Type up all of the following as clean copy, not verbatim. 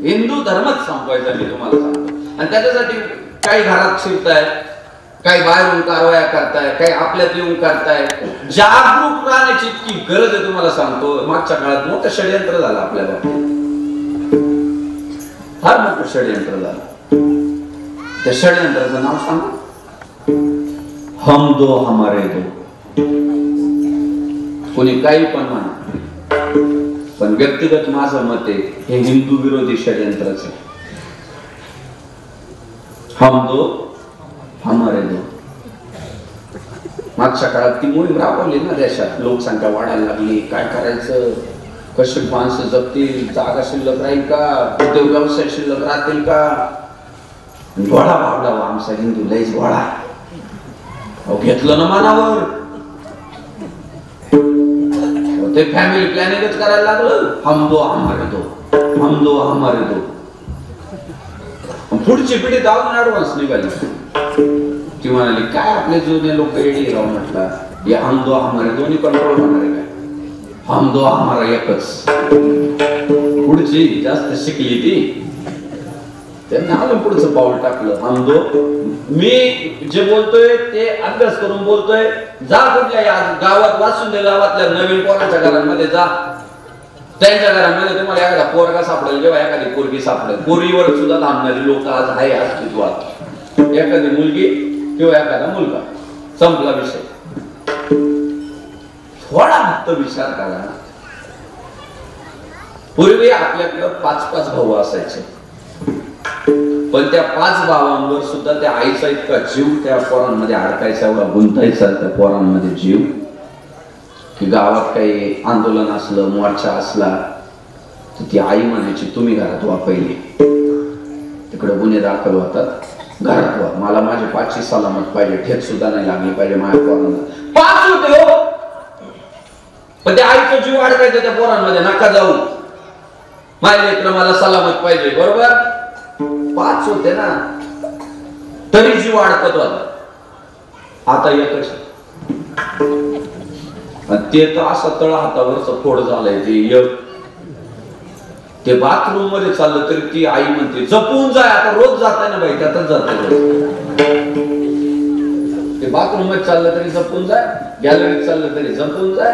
हिंदू धर्मच संपवायचा मी तुम्हाला सांगतो. आणि त्याच्यासाठी काही घरात शिरताय, काही बाहेरून कारवाया करताय, काही आपल्यात येऊन करताय. जागरूक राहण्याची इतकी गरज आहे तुम्हाला सांगतो. मागच्या काळात मोठं षडयंत्र झालं आपल्या बाबतीत, फार मोठं षडयंत्र झालं. त्या षडयंत्राचं नाव सांगा. हम दो हमारे दो. कोणी काही पण म्हणा, पण व्यक्तिगत माझं मत आहे हे हिंदू विरोधी षडयंत्रच आहे. हम दो हमारे दो. मागच्या काळात ती मोहीम राबवली ना देशात. लोकसंख्या वाढायला लागली, काय करायचं, कशी माणसं जगतील, जागा शिल्लक राहील का, उद्योग व्यवसाय शिल्लक राहतील का. वळा बावडा आमचा हिंदू लईच वळा. घेतलं ना मनावर, ते फॅमिली प्लॅनिंगच करायला लागलं. हम दो हमारे दो, हम दो हमारे दो. पुढची पिढी जाऊन ऍडव्हान्स निघाली. ती म्हणाली काय आपले जुने लोक एडी राव. म्हटलं हे हम दो हमारे दोन्ही कंट्रोल होणार आहे काय. हम दो हमारा एकच. पुढची जास्त शिकली ती, त्यांनी आलं पुढचं पाऊल टाकलं. हम दो. मी जे बोलतोय ते अभ्यास करून बोलतोय. जा कुठल्या गावात वाचून दे, गावातल्या नवीन पोरांच्या घरांमध्ये जा. त्यांच्या घरांमध्ये तुम्हाला एखादा पोरगा सापडेल किंवा एखादी पोरगी सापडेल. पोरीवर सुद्धा थांबणारी लोक आज आहे अस्तित्वात. एखादी मुलगी किंवा एखादा मुलगा, संपला विषय. थोडा फक्त विचार करा. पूर्वी आपल्याकडे 5-5 भाऊ असायचे, पण त्या 5 भावांवर सुद्धा त्या आईचा इतका जीव त्या पोरांमध्ये अडकायचा, एवढा गुंतायचा त्या पोरांमध्ये जीव, की गावात काही आंदोलन असलं, मोर्चा असला तर ती आई म्हणायची तुम्ही घरात व्हा पहिले. तिकडे गुन्हे दाखल होतात, घरात व्हा. मला माझी 5ची सलामत पाहिजे, ठेच सुद्धा नाही लागली पाहिजे माझ्या पोरांना. 5 होते हो, पण त्या आईचा जीव अडकायचा त्या पोरांमध्ये. नका जाऊ, माझे लेकरं मला सलामत पाहिजे. बरोबर, 5 होते ना, तरी जीव अडकत होता. आता एकच. ते तर असा तळ हातावरच फोड झालाय. ते बाथरूम मध्ये चाललं तरी ती आई म्हणते जपून जाय. आता रोज जाताय ना बाई, त्यातच जाताय. ते बाथरूम मध्ये चाललं तरी जपून जाय, गॅलरीत चाललं तरी जपून जाय.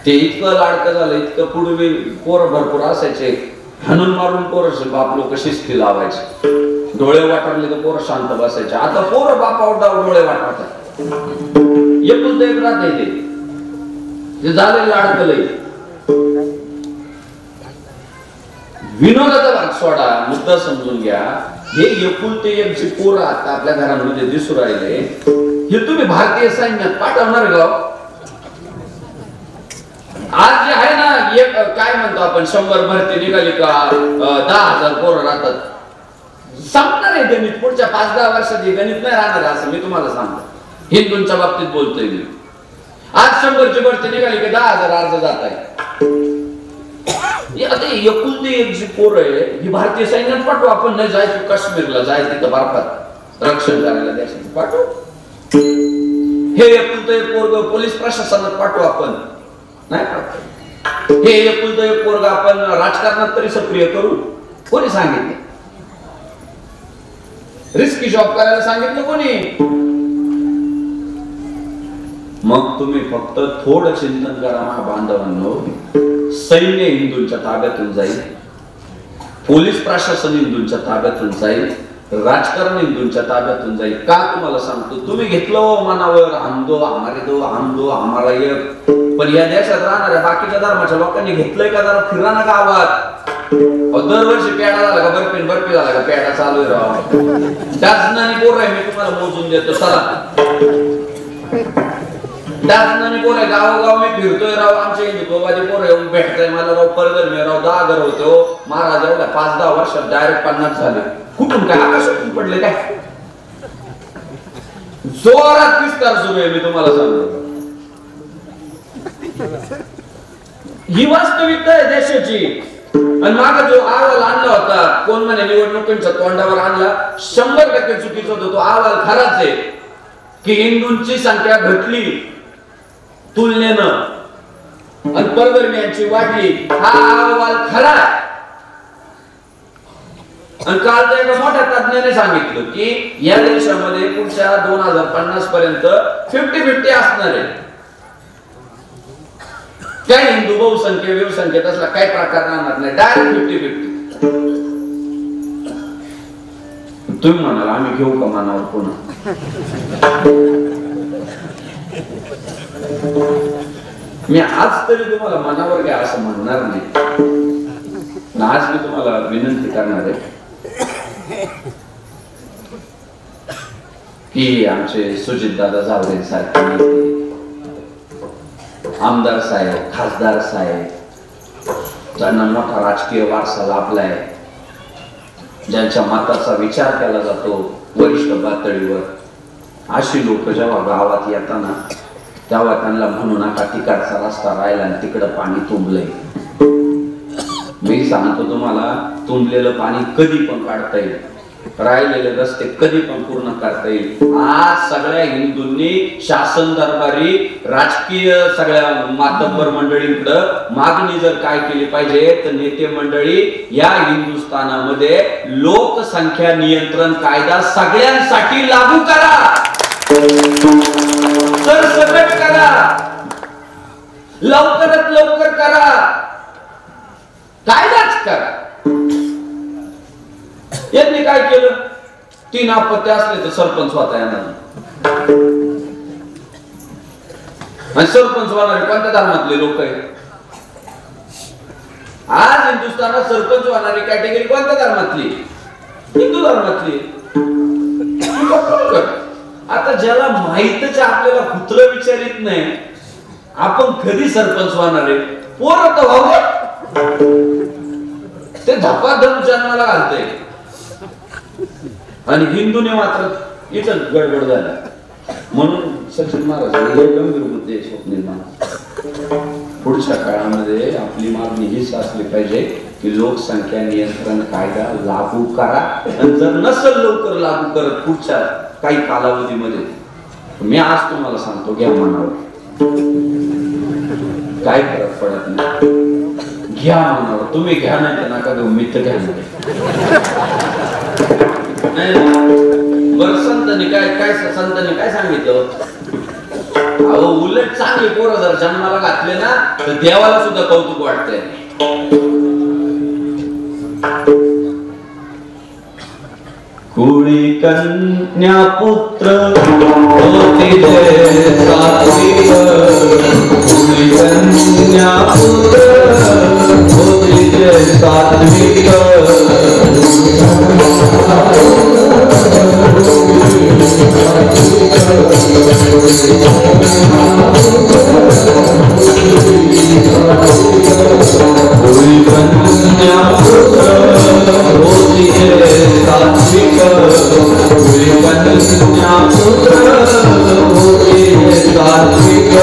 ते इतकं लाडकं झालं. इतकं पूर्वी पोरं भरपूर असायचे, हाणून मारून पोरं बाप लोक शिस्ती लावायचे. डोळे वाटारले तर पोरं शांत बसायचे. आता पोरं बापावर डोळे वाटारतात. एकुलतं एक राहते ते झाले लाडकलंय. विनोदाचा भाग सोडा, मुद्दा समजून घ्या. हे एकुलते एक जे पोरं आता आपल्या घरांमध्ये दिसू राहिले, हे तुम्ही भारतीय सैन्यात पाठवणार का? आज जे आहे ना, एक काय म्हणतो आपण 100 भरती निघाली का 10,000 पोरं राहतात. संपणार आहे गणित. पुढच्या 5-10 वर्षात गणित नाही राहणार, असं मी तुम्हाला सांगतो. हिंदूंच्या बाबतीत बोलतोय मी. आज 100ची भरती निघाली की 10,000 अर्ज जात आहे. एकुलते एक जी पोरं आहे ही भारतीय सैन्यात पाठवू आपण. नाही जायचं काश्मीरला, जाय तिथं बर्फात रक्षण करायला देशाचं पाठवू. हे एकुलतं एक पोरग पोलीस प्रशासनात पाठवू आपण. नाही पाठवू. हे एकुलतं एक पोरग आपण राजकारणात तरी सक्रिय करू. कोणी सांगितले? रिस्की जॉब करायला सांगितलं कोणी? मग तुम्ही फक्त थोडं चिंतन करा बांधवांनो. सैन्य हिंदूंच्या ताब्यातून जाईल, पोलीस प्रशासन हिंदूंच्या ताब्यातून जाईल, राजकारण हिंदूंच्या ताब्यातून जाईल. का तुम्हाला सांगतो, तुम्ही घेतलं मनावर हम दो हमारे दो, हम दो हमारा एक. पण या देशात राहणाऱ्या बाकीच्या धर्माच्या लोकांनी घेतलंय का? जरा फिरा ना गावात. दरवर्षी पेडा झाला का बर्फी झाला का पेडा चालू राहा. त्याच पोर आहे, मी तुम्हाला मोजून देतो. चला त्याच पोर आहे, गावोगाव मी फिरतोय राव. आमचे हिंदुत्ववादी पोर येऊन भेटतोय मला राव. परगर मी राव 10 घर होतो महाराज. एवढ्या 5-10 वर्षात डायरेक्ट 50 झाले. कुठून काय आकाशातून पडले काय? जोरात विस्तार सुरू आहे, मी तुम्हाला सांगतो. ही वास्तविकता आहे देशाची. आणि मागे जो अहवाल आणला होता, कोण म्हणे निवडणुकीच्या तोंडावर आणला, 100% चुकीचा होता. तो अहवाल खराच आहे की हिंदूंची संख्या घटली तुलनेनं आणि परधर्मीयांची वाढली. हा अहवाल खरा. आणि काल त्या एका मोठ्या तज्ञाने सांगितलं की या देशामध्ये पुढच्या 2050 पर्यंत 50-50 असणार आहे. काय हिंदू बहुसंख्य विसंख्येत असला काही प्रकार राहणार नाही, डायरेक्ट 50-50. तुम्ही म्हणाल आम्ही घेऊ का मनावर पुन्हा? मी आज तरी तुम्हाला मनावर घ्या असं म्हणणार नाही. आज मी तुम्हाला विनंती करणार आहे की आमचे सुजितदादा जावरे सारखे आमदार साहेब, खासदार साहेब, ज्यांना मोठा राजकीय वारसा लाभलाय, ज्यांच्या मताचा विचार केला जातो वरिष्ठ पातळीवर, अशी लोक जेव्हा गावात येताना तेव्हा त्यांना म्हणू नका तिकडचा रस्ता राहिला आणि तिकडं पाणी तुंबलंय. मी सांगतो तुम्हाला, तुंबलेलं पाणी कधी पण काढता येईल, राहिलेले रस्ते कधी पण पूर्ण करता येईल. आज सगळ्या हिंदूंनी शासन दरबारी राजकीय सगळ्या मातब्बर मंडळींकडे मागणी जर काय केली पाहिजे तर नेते मंडळी या हिंदुस्थानामध्ये लोकसंख्या नियंत्रण कायदा सगळ्यांसाठी लागू करा, सरसकट करा, लवकरात लवकर करा, कायदाच करा. यांनी काय केलं, 3 अपत्य असले तर सरपंच होता येणार. आणि सरपंच होणारे कोणत्या धर्मातले लोक आहेत? आज हिंदुस्थानात सरपंच होणारी कॅटेगरी कोणत्या धर्मातली? हिंदू धर्मातली. आता ज्याला माहितच आपल्याला कुत्र विचारित नाही आपण कधी सरपंच होणार आहे, पोरं तर व्हावं, ते धपाधप जन्माला घालते. आणि हिंदूने मात्र इथं गडबड झाला. म्हणून सचिन महाराज हे गंभीर मुद्दे स्वप्नील पुढच्या काळामध्ये आपली मागणी हीच असली पाहिजे की लोकसंख्या नियंत्रण कायदा लागू करा. आणि जर नसेल लवकर लागू करत पुढच्या काही कालावधीमध्ये, मी आज तुम्हाला सांगतो घ्या मनावर, काय फरक पडत नाही, घ्या मनावर. तुम्ही घ्या नाही तर नका घेऊ, मी तर घ्या बर. संतांनी काय सांगितलं, अहो उलट चांगली पोरं जर जन्माला घातले ना तर देवाला सुद्धा कौतुक वाटतंय. कुळी कन्या पुत्र होती सात्विक, कुळी कन्या पुत्र होती सात्विक, कुळी कन्या पुत्र होती सात्विक, कुळी कन्या पुत्र होती सात्विक.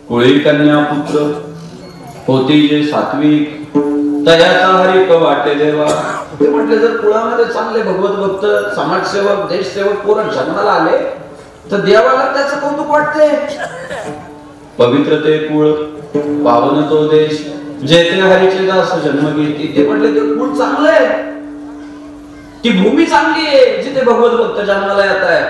कुळी कन्या पुत्र होती जे सात्विक, तयाचा हरिक वाटे देवा. ते म्हटले जर कुळामध्ये चांगले भगवत भक्त, समाजसेवक, देशसेवक पोरं जन्माला आले तर देवाला त्याचं कौतुक वाटते. पवित्र ते कुळ, पावन तो देश, जेथे हरीचे दास जन्म घेती. ते म्हटले ते कुळ चांगलं आहे, ती भूमी चांगली आहे जिथे भगवत भक्त जन्माला येत आहे.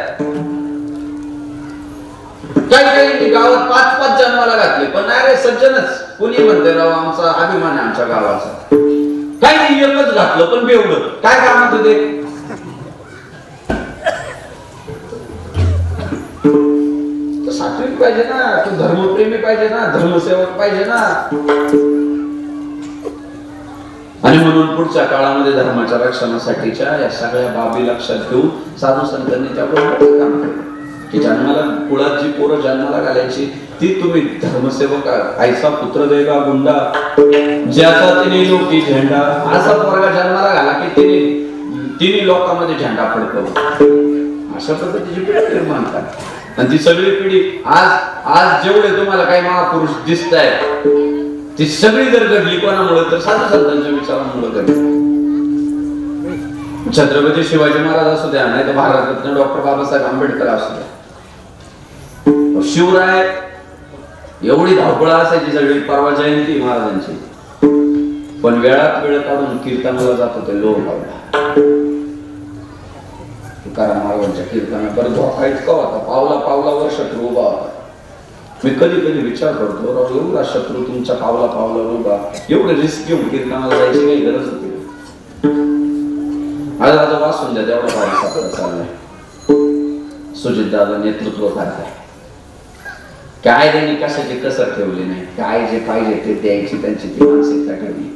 काही गावात 5-5 जन्माला घातले पण नाही रे सज्जनच, कुणी म्हणते राव आमचा अभिमान आहे आमच्या गावाचा. काही एकच घातलं पण बेवडं, काय काम होतं ते? पाहिजे ना, तू धर्मप्रेमी पाहिजे ना, धर्मसेवक पाहिजे ना. आणि म्हणून पुढच्या काळामध्ये धर्माच्या रक्षणासाठीच्या या सगळ्या बाबी लक्षात घेऊन साधू संतांनी त्याबरोबर काम केलं की जन्माला कुळात जी पोरं जन्माला घालायची ती तुम्ही धर्मसेवक आईचा पुत्र देगा गुंडा ज्याचा तिने लोकी झेंडा असा पोरगा जन्माला घाला की तिने लोकांमध्ये झेंडा फडकवला. अशा पद्धतीची पिढी निर्माण करा. आणि ती सगळी पिढी आज जेवढे तुम्हाला काही महापुरुष दिसत आहेत ती सगळी जर घडली कोणामुळे तर साधू संतांच्या विचारांमुळे घडली. छत्रपती शिवाजी महाराज असू द्या नाही तर भारतरत्न डॉक्टर बाबासाहेब आंबेडकर असू द्या. शिवराय एवढी धावपळ असायची सगळी परवा जयंती महाराजांची पण वेळात वेळ काढून कीर्तनाला जात होते लोक. तुकाराम महाराजांच्या कीर्तनावर धोका इतका होता पावला पावलावर शत्रू उभा होता. मी कधी कधी विचार करतो राव एवढा शत्रू तुमच्या पावला पावलावर उभा एवढे रिस्क घेऊन कीर्तनाला जायची काही गरज होती. आज आता वाचून द्या तेवढा भारी सापडा चाललाय. सुजित दादा नेतृत्व करताय. काय त्यांनी कशाची कसर ठेवली नाही. काय जे पाहिजे ते द्यायची त्यांची ती मानसिकता ठेवली.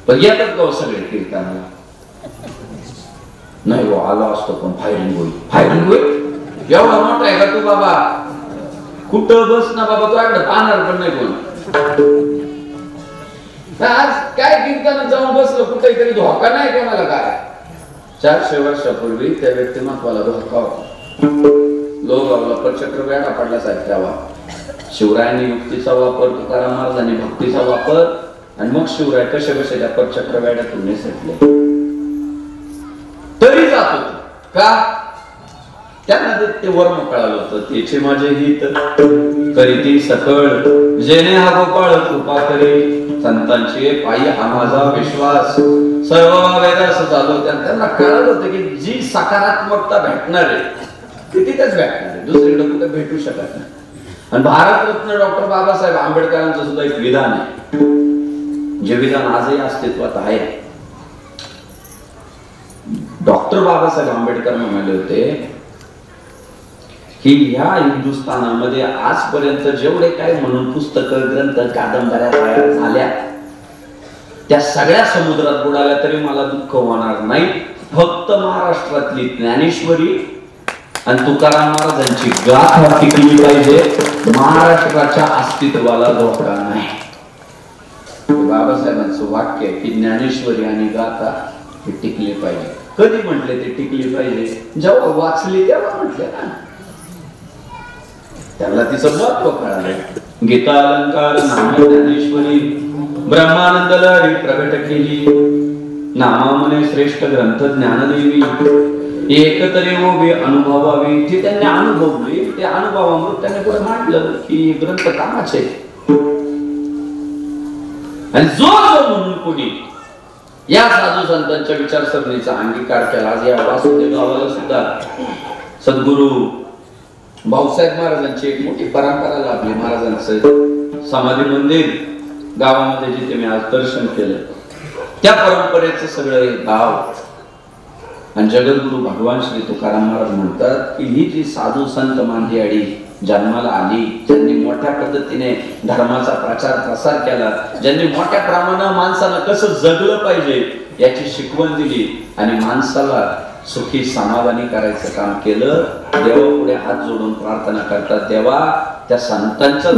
पण येतात का सगळे कीर्तनाला नाही हो आलो असतो पण फायरिंग होईल. फायरिंग होईल एवढा मोठा आहे का तू बाबा कुठं बस ना बाबा तू आकडे पाहणार पण नाही कोण. आज काय कीर्तनात जाऊन बसलो कुठे तरी धोका नाही कोणाला. काय 400 वर्षापूर्वी त्या व्यक्तिमत्वाला धोका होता. लोगावला परचक्र वेडा पडला साहेब तेव्हा शिवरायांनी युक्तीचा वापर तुकाराम महाराजांनी भक्तीचा वापर आणि मग शिवराय कसे कसे त्या परचक्र वेड्यातून निसटले तरी जात होते का त्यांना ते वर्म कळालं होतं. त्याचे माझे हित करीती सकळ जेणे हा गोपाळ कृपा करी संतांचे पायी हा माझा विश्वास सर्व वेद असं चालू. त्यांना कळालं होतं की जी सकारात्मकता भेटणार आहे ती तिथेच भेटणार आहे दुसरीकडे कुठे भेटू शकत नाही. आणि भारतरत्न डॉक्टर बाबासाहेब आंबेडकरांचं सुद्धा एक विधान आहे जे विधान आजही अस्तित्वात आहे. डॉक्टर बाबासाहेब आंबेडकर म्हणाले होते की ह्या हिंदुस्थानामध्ये आजपर्यंत जेवढे काही म्हणून पुस्तकं ग्रंथ कादंबऱ्या तयार झाल्या त्या सगळ्या समुद्रात बुडाल्या तरी मला दुःख होणार नाही. फक्त महाराष्ट्रातली ज्ञानेश्वरी आणि तुकाराम महाराजांची गाथा टिकली पाहिजे. महाराष्ट्राच्या अस्तित्वाला धोका नाही. बाबासाहेबांचं वाक्य की ज्ञानेश्वरी आणि गाथा हे टिकली पाहिजे. कधी म्हटले ते टिकली पाहिजे जेव्हा वाचली तेव्हा म्हटले ना. त्याला तिचं महत्व कळालं. गीता अलंकार नाम ज्ञानेश्वरी ब्रह्मानंद लहरी प्रगट केली नामा म्हणे श्रेष्ठ ग्रंथ ज्ञानदेवी एकतरी उभी अनुभवावी. ती त्यांनी अनुभवली त्या अनुभवामुळे त्यांनी पुढे मांडलं की ग्रंथ कामाचे. आणि जो म्हणून कोणी या साधू संतांच्या विचारसरणीचा अंगीकार केला आज या वासुदेव गावाला सुद्धा सद्गुरु भाऊसाहेब महाराजांची एक मोठी परंपरा लाभली. महाराजांचं समाधी मंदिर गावामध्ये जिथे मी आज दर्शन केलं त्या परंपरेचं सगळं गाव. आणि जगद्गुरु भगवान श्री तुकाराम महाराज म्हणतात की ही जी साधू संत मांदियाळी जन्माला आली ज्यांनी मोठ्या पद्धतीने धर्माचा प्रचार प्रसार केला ज्यांनी मोठ्या प्रमाणात माणसाला कसं जगलं पाहिजे याची शिकवण दिली आणि माणसाला सुखी समाधानी करायचं काम केलं. देवापुढे हात जोडून प्रार्थना करतात देवा त्या संतांच्या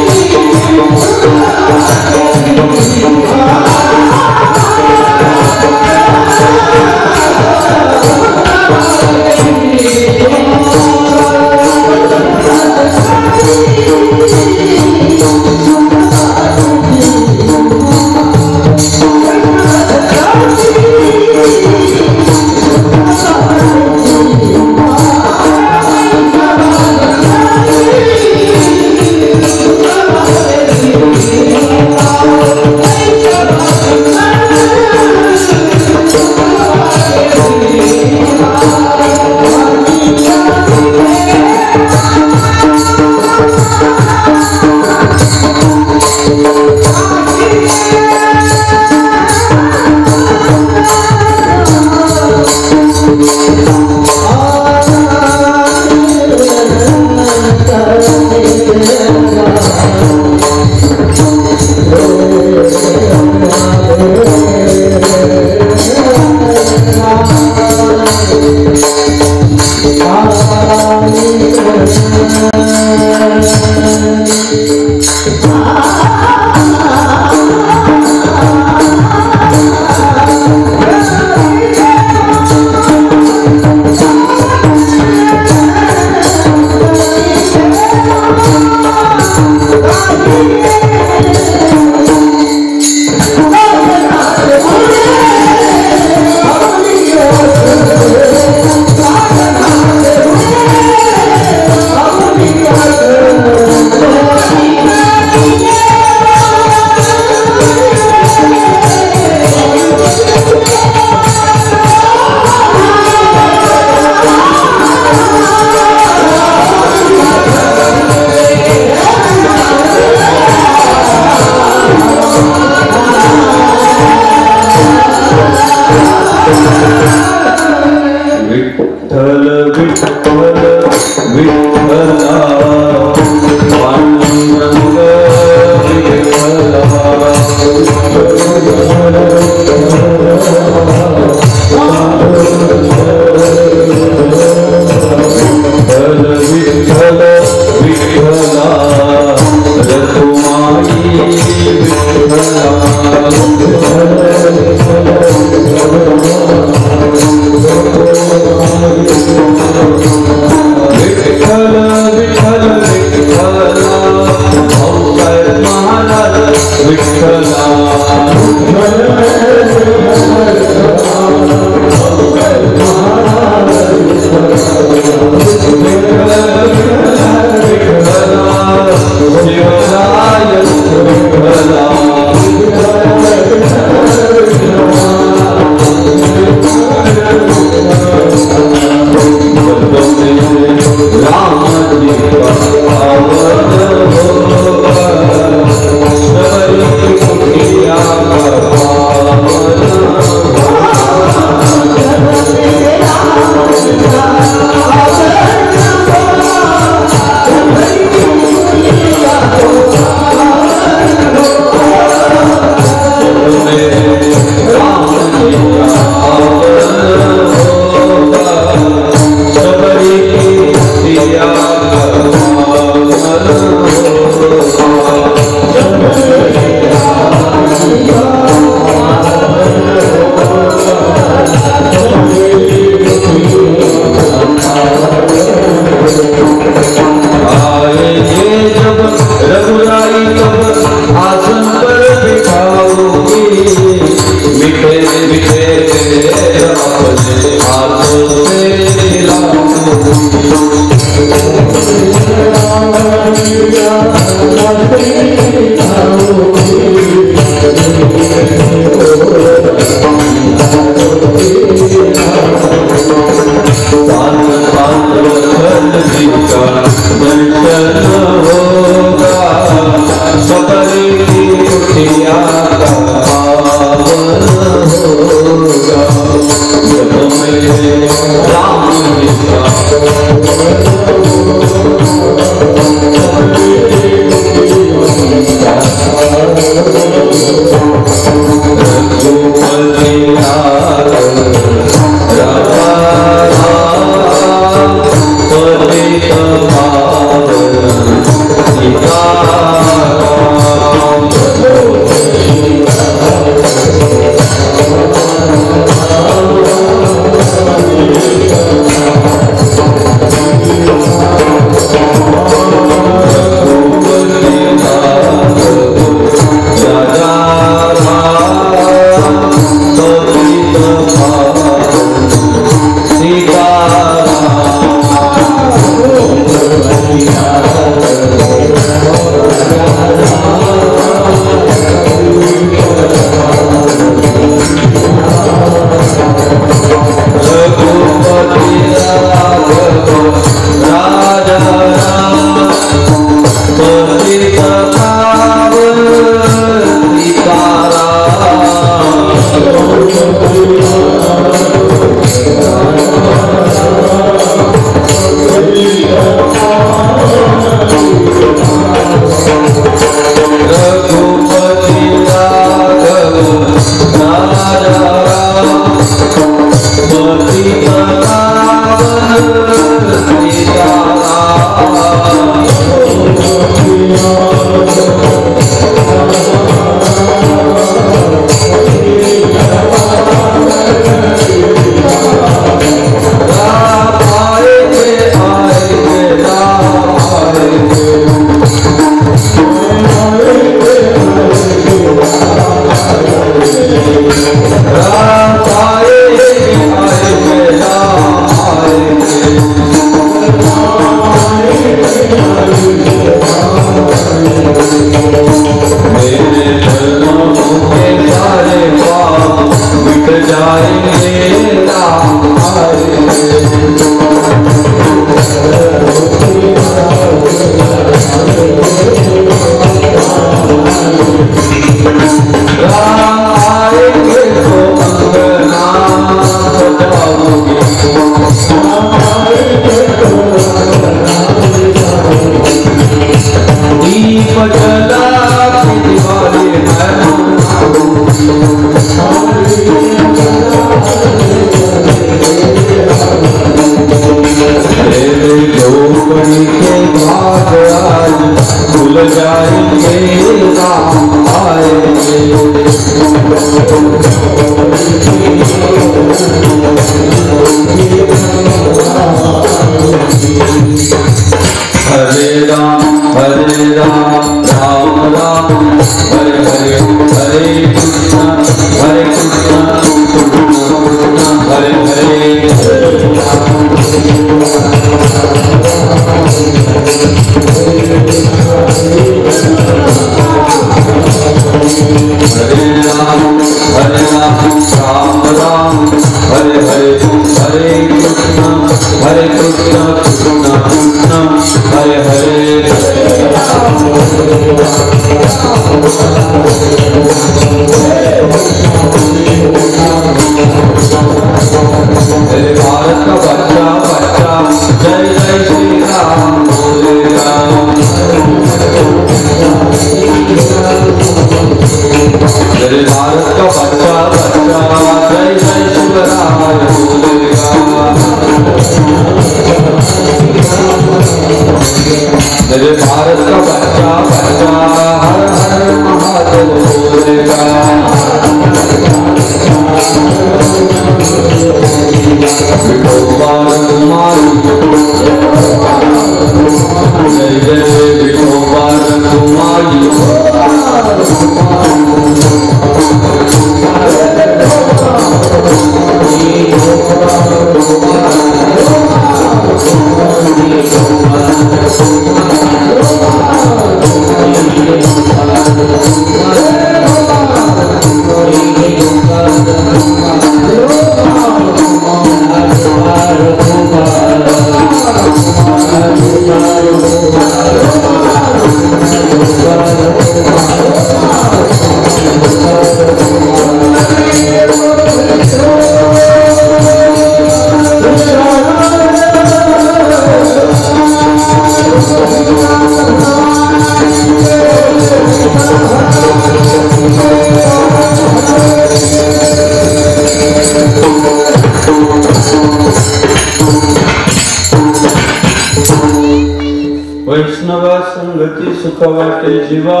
सुख वाटे जीवा,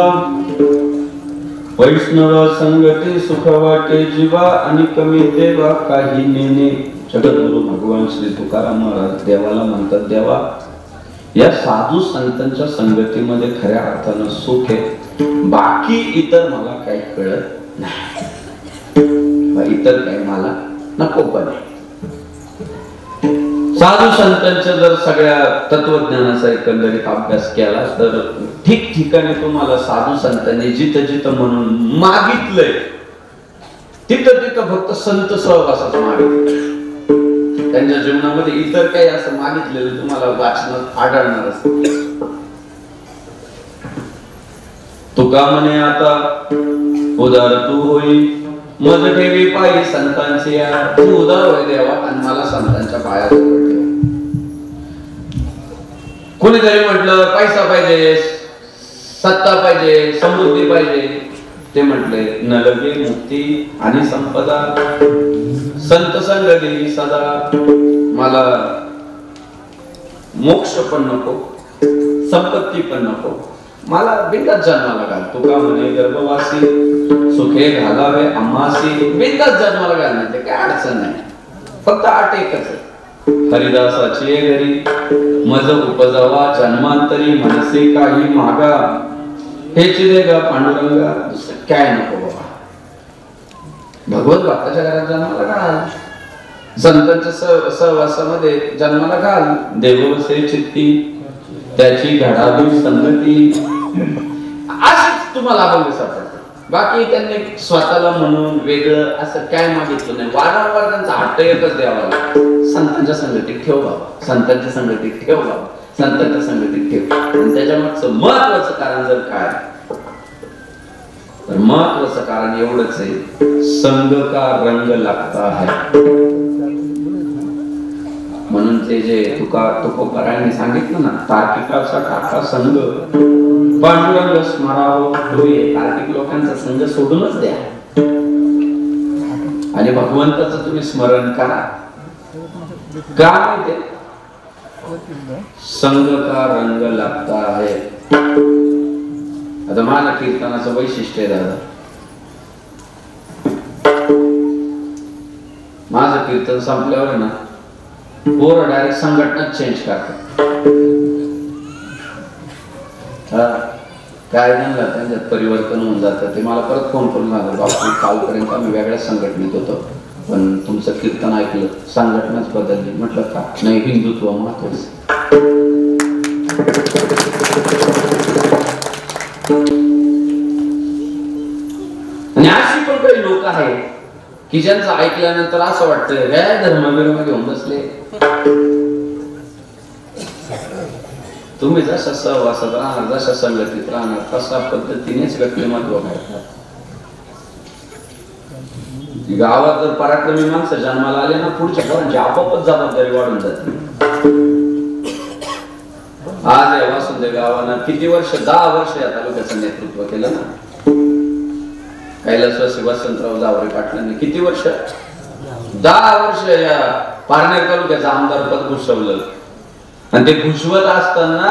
वैष्णव संगती सुख वाटे जीवा आणि कमी देवा काही नेणे. जगद्गुरु भगवान श्री तुकाराम महाराज देवाला म्हणतात, देवा या साधू संतांच्या संगतीमध्ये खऱ्या अर्थानं सुख आहे, बाकी इतर मला काही कळत नाही, इतर काही मला नको. पण साधू संतांच्या जर सगळ्या तत्वज्ञानाचा एकंदरीत अभ्यास केला तर ठिकठिकाणी तुम्हाला साधू संतांनी जिथं जिथं म्हणून मागितलंय तिथं तिथं फक्त संत सहवासाच मागितलं. त्यांच्या जीवनामध्ये इतर काही असं मागितलेलं तुम्हाला वाचनात आढळणार असत. तुका म्हणे आता उदार तू होई, मज ठेवी पायी संतांची या. तू उदार होय देवा आणि मला संतांच्या पायात ठेव. कोणीतरी म्हटलं पैसा पाहिजे, सत्ता पाहिजे, समृद्धी पाहिजे, ते म्हटले न लगे मुक्ती आणि संपदा, संत संग देई सदा, मला मोक्ष पण नको, संपत्ती पण नको, मला बिंदास जन्माला घाल. तुका म्हणे गर्भवासी सुखे घालावे आम्हासी, बिंदास जन्माला घाल, म्हणजे काय अडचण नाही. फक्त आठ एकच आहे, हरिदासाची घरी मज उपजवा जन्मांतरी, मनसे काही मागा हेच दे गा पांडुरंगा, दुसरं काय नको बाबा. भगवत भक्ताच्या घरात जन्माला घाल, संतांच्या सहवासामध्ये जन्माला घाल, देववसे चित्ती त्याची घडावी संगती, अशीच तुम्हाला अभंग सापडतात. बाकी त्यांनी स्वतःला म्हणून वेगळं असं काय मागितलं नाही. वारंवार त्यांचा हट्ट एकच द्यावा, संतांच्या संगतीत ठेव बाबा, संतांच्या संगतीत ठेव बाबा, संतांच्या संगतीत ठेव. आणि त्याच्या मागचं महत्वाचं कारण जर काय, तर महत्वाचं कारण एवढंच आहे, संग का रंग लागता है. म्हणून ते जे तुकोबारायांनी सांगितलं ना, तार्किकाचा टाका संग पांडुरंग स्मरावं, तार्किक लोकांचा संग सोडूनच द्या आणि भगवंताचं तुम्ही स्मरण करा. का माहिती, संग का रंग लागता है. आता माझ्या कीर्तनाचं वैशिष्ट्य आहे दादा, माझं कीर्तन संपल्यावर ना पोरं डायरेक्ट संघटनाच चेंज करतात. काय नाही त्यांच्यात परिवर्तन होऊन जातं. ते मला परत फोन करून सांगतात, बापू कालपर्यंत आम्ही वेगळ्या संघटनेत होतो, पण तुमचं कीर्तन ऐकलं संघटनाच बदलली. म्हटलं का नाही, हिंदुत्व महत्वाचं. आणि अशी पण काही लोक आहेत की ज्यांचं ऐकल्यानंतर असं वाटतं हे धर्मवीर घेऊन बसले. तुम्ही जशा सहवासात राहणार, जशा संगतीत राहणार, तशा पद्धतीनेच व्यक्तिमत्व घडतात. गावात जर पराक्रमी माणसं जन्माला आले ना, पुढच्या पोरांची आपोआपच जबाबदारी वाढून जाते. आज या वासुदेव गावानं किती वर्ष, 10 वर्ष या तालुक्याचं नेतृत्व केलं ना. कैलासवासी वसंतराव जावरे पाटलांनी किती वर्ष, 10 वर्ष या पारनेर तालुक्याचं आमदारपद घुसवलं. आणि ते घुसवत असताना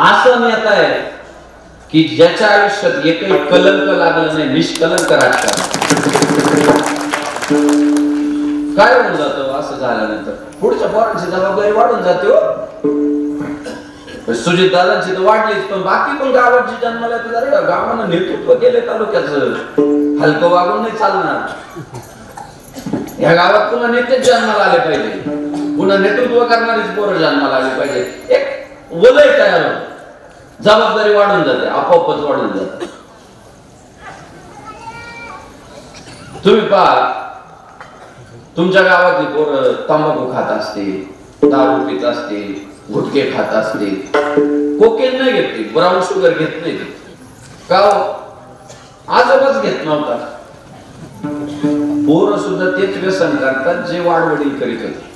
असं नेता आहे की ज्याच्या आयुष्यात एकही कलंक लागलं नाही, निष्कलंक राजकारण. काय होऊन जातं असं झाल्यानंतर, पुढच्या पोरांची जबाबदारी वाढून जाते. सुजित दादांची तर वाढलीच, पण बाकी पण गावात जी जन्माला येते, गावानं नेतृत्व केले तालुक्याचं, हलकं वागून नाही चालणार. या गावात पुन्हा नेतेच जन्माला आले पाहिजे, पुन्हा नेतृत्व करणारीच पोरं जन्माला आली पाहिजे. एक वलय तयार होतं, जबाबदारी वाढून जाते, आपोआपच वाढून जाते. तुम्ही पहा, तुमच्या गावातली पोरं तंबाखू खात असतील, दारू पित असतील, गुटखे खात असतील, कोकेन नाही घेतली, ब्राऊन शुगर घेत नाही. का आजोबाच घेत नव्हता. पोरं सुद्धा तेच व्यसन करतात जे वाडवडील करीत होते.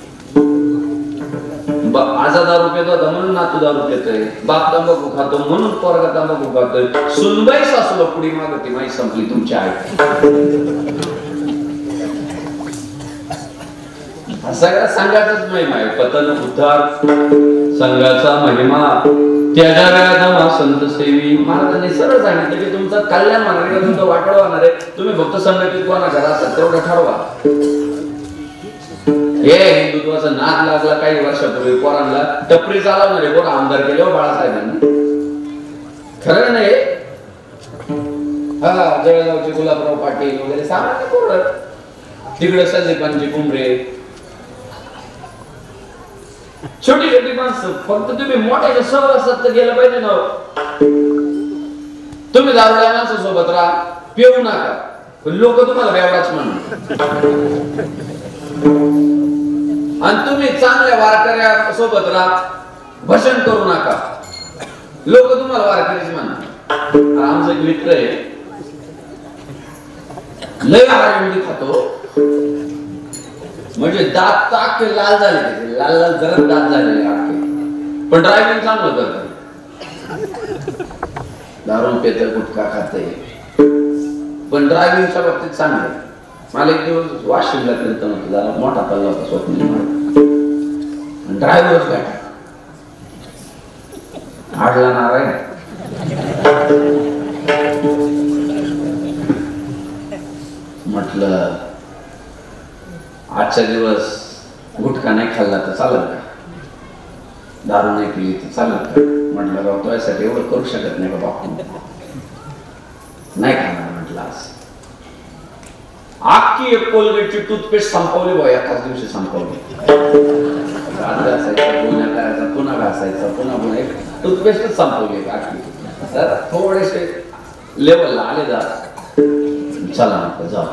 आजा दारू पितो म्हणून नातू दारू पितोय, बाप तंबाखू खातो म्हणून पोरगा तंबाखू खातोय. सुनबाई सासूला पुढी मागती, माहिती संपली तुमची आई. सगळ्या संघाचाच महिमा आहे. पतन उद्धार संघाचा महिमा त्याच्या संत सेवी. महाराजांनी सरळ सांगितलं की तुमचं कल्याण होणार आहे, तुमचं वाटोळं होणार आहे, तुम्ही फक्त संघटित कोणा घरा असाल तेवढं ठरवा. हे हिंदुत्वाचा नाद लागला काही वर्षापूर्वी पोरांना, टपरी चालवणारे पोरं आमदार केले हो बाळासाहेबांनी. खरं नाही, हा जळगावचे गुलाबराव पाटील वगैरे सामान्य पोरं, तिकडे संदीपांची कुंभरे, छोटी छोटी माणसं. फक्त तुम्ही मोठ्याच्या सहवासात तर गेलं पाहिजे ना. तुम्ही दारुड्या माणसासोबत राहा, पिऊ नका, लोक तुम्हाला बेवडाच म्हणतात. आणि तुम्ही चांगल्या वारकऱ्या सोबत राहा, भजन करू नका, लोक तुम्हाला वारकरीच म्हणतात. आमचा एक मित्र आहे, लय आरंडी खातो, म्हणजे दात टाक लाल झाले, लाल लाल जरा दात झालेले आखे, पण ड्रायव्हिंग चांगलं करतो. दारू पेत, गुटखा खाते, पण ड्रायव्हिंगच्या बाबतीत चांगलं. मला एक दिवस वाशिमला कीर्तन होतं, जरा मोठा पल्ला होता स्वप्नील महाराज, ड्रायव्हरच भेटा आडला नारायण. म्हटलं आजच्या दिवस गुटखा नाही खाल्ला तर चालत का, दारू नाही पिली तर चालत का. म्हटलं राव तो यासाठी एवढं करू शकत नाही बाबा, नाही खाणार. म्हटलं आज आखी एक कोलगेटची टूथपेस्ट संपवली बा, एकाच दिवशी संपवली. घासायचं, पुन्हा करायचा, पुन्हा घासायचं, पुन्हा टूथपेस्टच संपवली आखी. तर थोडेसे लेवलला आले जा, चला म्हटलं जाऊ.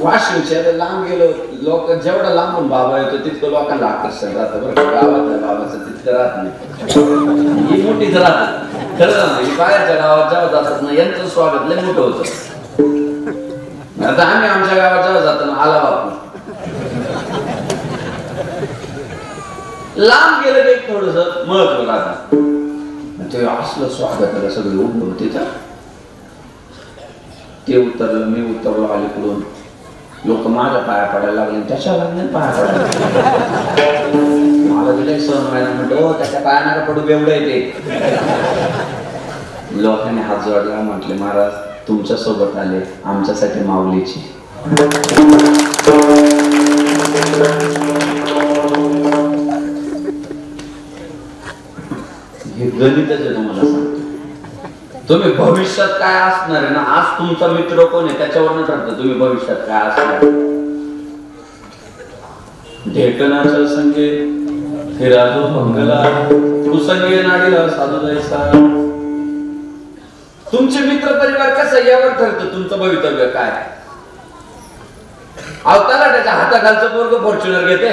वाशिमच्या लांब गेलो, लोक जेवढा लांबून बाबा येतो तितकं लोकांना आकर्षण राहतं बरं. गावातल्या बाबाचं तितकं राहत नाही, ही मोठीच राहत. खरं बाहेरच्या गावात जेव्हा जातात ना यांचं स्वागत लय मोठं होतं. आता आम्ही आमच्या गावात जेव्हा जातो ना आला बापू, लांब गेलं की थोडस महत्व राहतं. ते असलं स्वागताला सगळे उभं होते. ते उतरलं, मी उतरलो अलीकडून, लोक माझ्या पाया पडायला लागले, त्याच्या लागले पाया पडायला. मला तिथे सहन व्हायला म्हणतो त्याच्या पाया नका पडू, बेवडं येते. लोकांनी हात जोडला, म्हटले महाराज तुमच्या सोबत आले, आमच्यासाठी माऊलीची. हे गणितच आहे तुम्हाला सांगतो. तुम्ही भविष्यात काय असणार आहे ना, आज तुमचा मित्र कोण आहे त्याच्यावरनं ठरतं तुम्ही भविष्यात काय असणार. ढेकणाच्या संगे फिराजो भंगला, कुसंगे नाडीला साधू जायचा. तुमचे मित्र परिवार कसं यावर ठरतं तुमचं भवितव्य काय. अवताला त्याच्या हाताखालचं पोरग फॉर्च्युनर घेते,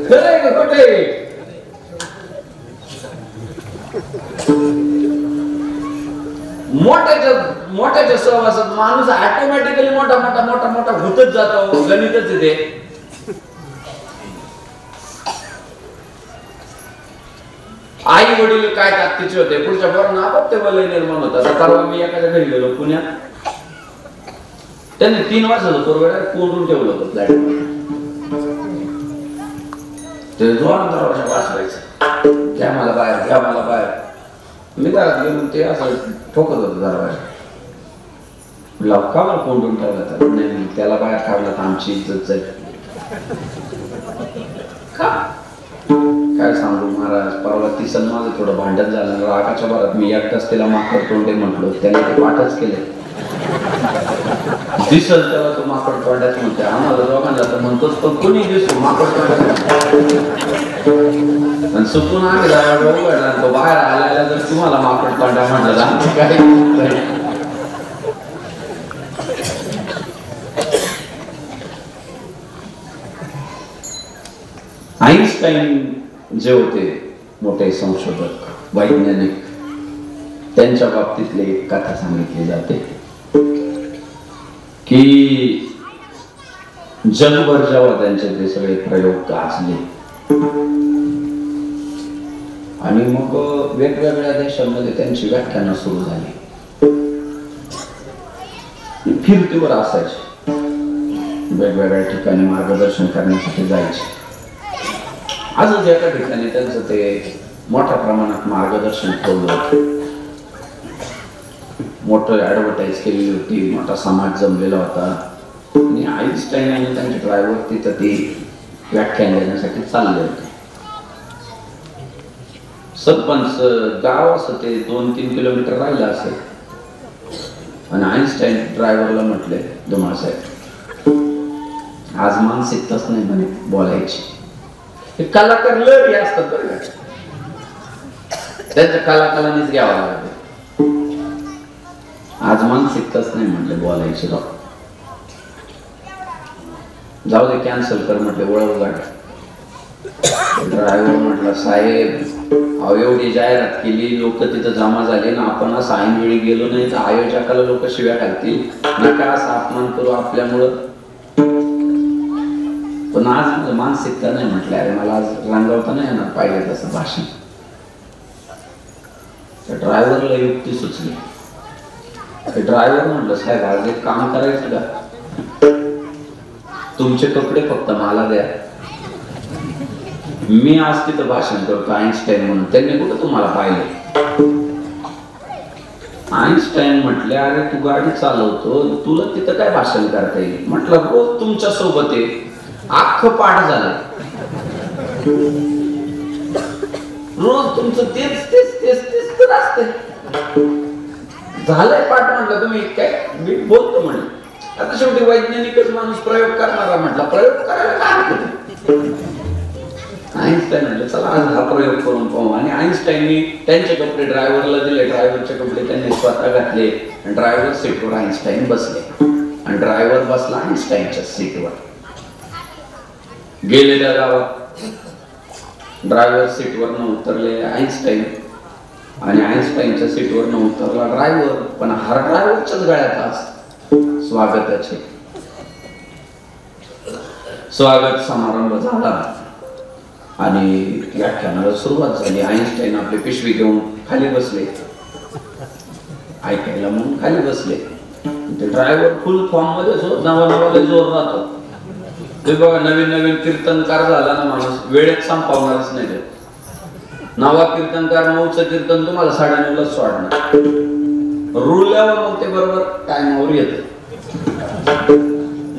खरंय का खोटे. मोठ्याच्या सहवासात माणूस ऑटोमॅटिकली मोठा मोठा मोठा मोठा होतच जातो. गणितच येते. आई वडील काय ताकदीचे होते, पुढच्या पोरांना आपापते वलय निर्माण होतात. आता मी एखाद्या घरी गेलो पुण्यात, त्यांनी 3 वर्षाचं पोरगं कोंडून ठेवलं होतं फ्लॅट मध्ये. ते जोरात दरवाजा वाजवायचं, घ्या मला बाहेर, घ्या मला बाहेर. मी घरात गेलो, ते असं ठोकत होतं दरवाजा. का मला कोंडून ठेवला तर नाही, त्याला बाहेर काढला तर आमची इज्जत जाईल. काय सांगू महाराज, परवा तिसन माझं थोडं भांडण झालं. रागाच्या भरात मी एकटाच त्याला माकड तोंडे म्हटलो, त्याने ते पाठच केले. दिसल तेव्हा तो माकड तोंड्याच म्हणते, आम्हाला दोघांना तर म्हणतोच, पण कोणी दिसतो माकड तोंड्यात. सुकून आम्ही दरवाजा उघडला, तो बाहेर आल्याला जर तुम्हाला माकड तोंड्या म्हटलं आमची काय. आईन्स्टाईन जे होते मोठे संशोधक वैज्ञानिक, त्यांच्या बाबतीतली एक कथा सांगितली जाते की जगभर जेव्हा त्यांचे ते सगळे प्रयोग गाजले आणि मग वेगवेगळ्या देशांमध्ये त्यांची व्याख्यानं सुरू झाली. फिरतीवर असायचे, वेगवेगळ्या ठिकाणी मार्गदर्शन करण्यासाठी जायचे. आजच एका ठिकाणी त्यांचं ते मोठ्या प्रमाणात मार्गदर्शन ठेवलं होतं. मोठं ऍडव्हर्टाईज केलेली होती, मोठा समाज जमलेला होता. आणि आईन्स्टाईन आणि त्यांचे ड्रायव्हर तिथं ते व्याख्यान देण्यासाठी चालले होते. सरपंच गाव असं ते 2-3 किलोमीटर राहिलं असेल. आणि आईन्स्टाईन ड्रायव्हरला म्हटले, धुमाळ साहेब आज मानसिकताच नाही म्हणे बोलायची. हे कलाकार लय असतात बरं का, त्यांच्या कलाकारांनीच घ्यावं लागतं. आज मानसिकताच नाही म्हटले बोलायची. जाऊ दे कॅन्सल कर म्हटले, वळव गाडी. ड्रायव्हर म्हटलं साहेब अहो एवढी जाहिरात केली, लोक तिथं जमा झाले ना, आपण असं ऐनवेळी गेलो नाही तर आयोजकाला लोक शिव्या घालतील, नका असा अपमान करू आपल्यामुळं. पण आज माझं मानसिकता नाही, म्हटलं अरे मला आज रंगवता नाही येणार पाहिजे तसं भाषण. त्या ड्रायव्हरला युक्ती सुचली. ड्रायव्हर म्हटलं साहेब आज एक काम करायचं का, तुमचे कपडे फक्त मला द्या, मी आज तिथं भाषण करतो आईन्स्टाईन म्हणून. त्यांनी कुठं तुम्हाला पाहिलं. आईन्स्टाईन म्हटले अरे तू गाडी चालवतो, तुला तिथं काय भाषण करता येईल. म्हटलं रोज तुमच्या सोबत आहे, अख्खं पाठ झालं, रोज तुमचं तेच तेच तेच तेच तर असते, झालंय पाठ. म्हटलं तुम्ही काय मी बोलतो म्हणे. आता शेवटी वैज्ञानिकच माणूस प्रयोग करणारा, म्हटला प्रयोग करायला काय हरकत. आईन्स्टाईन म्हटलं चला आज हा प्रयोग करून पाहू. आणि आईन्स्टाईननी त्यांचे कपडे ड्रायव्हरला दिले, ड्रायव्हरचे कपडे त्यांनी स्वतः घातले, आणि ड्रायव्हर सीटवर आईन्स्टाईन बसले, आणि ड्रायव्हर बसला आईन्स्टाईनच्या सीटवर. गेले त्या गावात, ड्रायव्हर सीटवरनं उतरले आईन्स्टाईन, आणि आईन्स्टाईनच्या सीटवरनं उतरला ड्रायव्हर. पण हा ड्रायव्हरच्याच गळ्यात आज स्वागताचे स्वागत समारंभ झाला, आणि व्याख्यानाला सुरुवात झाली. आईन्स्टाईन आपली पिशवी घेऊन खाली बसले, ऐकायला म्हणून खाली बसले. ते ड्रायव्हर फुल फॉर्म मध्ये नवा जोर राहतो. ते बघा नवीन नवीन कीर्तनकार झाला ना माणूस, वेळेत संपवणारच नाही. नवा कीर्तनकार 9चं कीर्तन तुम्हाला 9:30लाच सोडणार, रुळल्यावर मग ते बरोबर टाइमवर येते.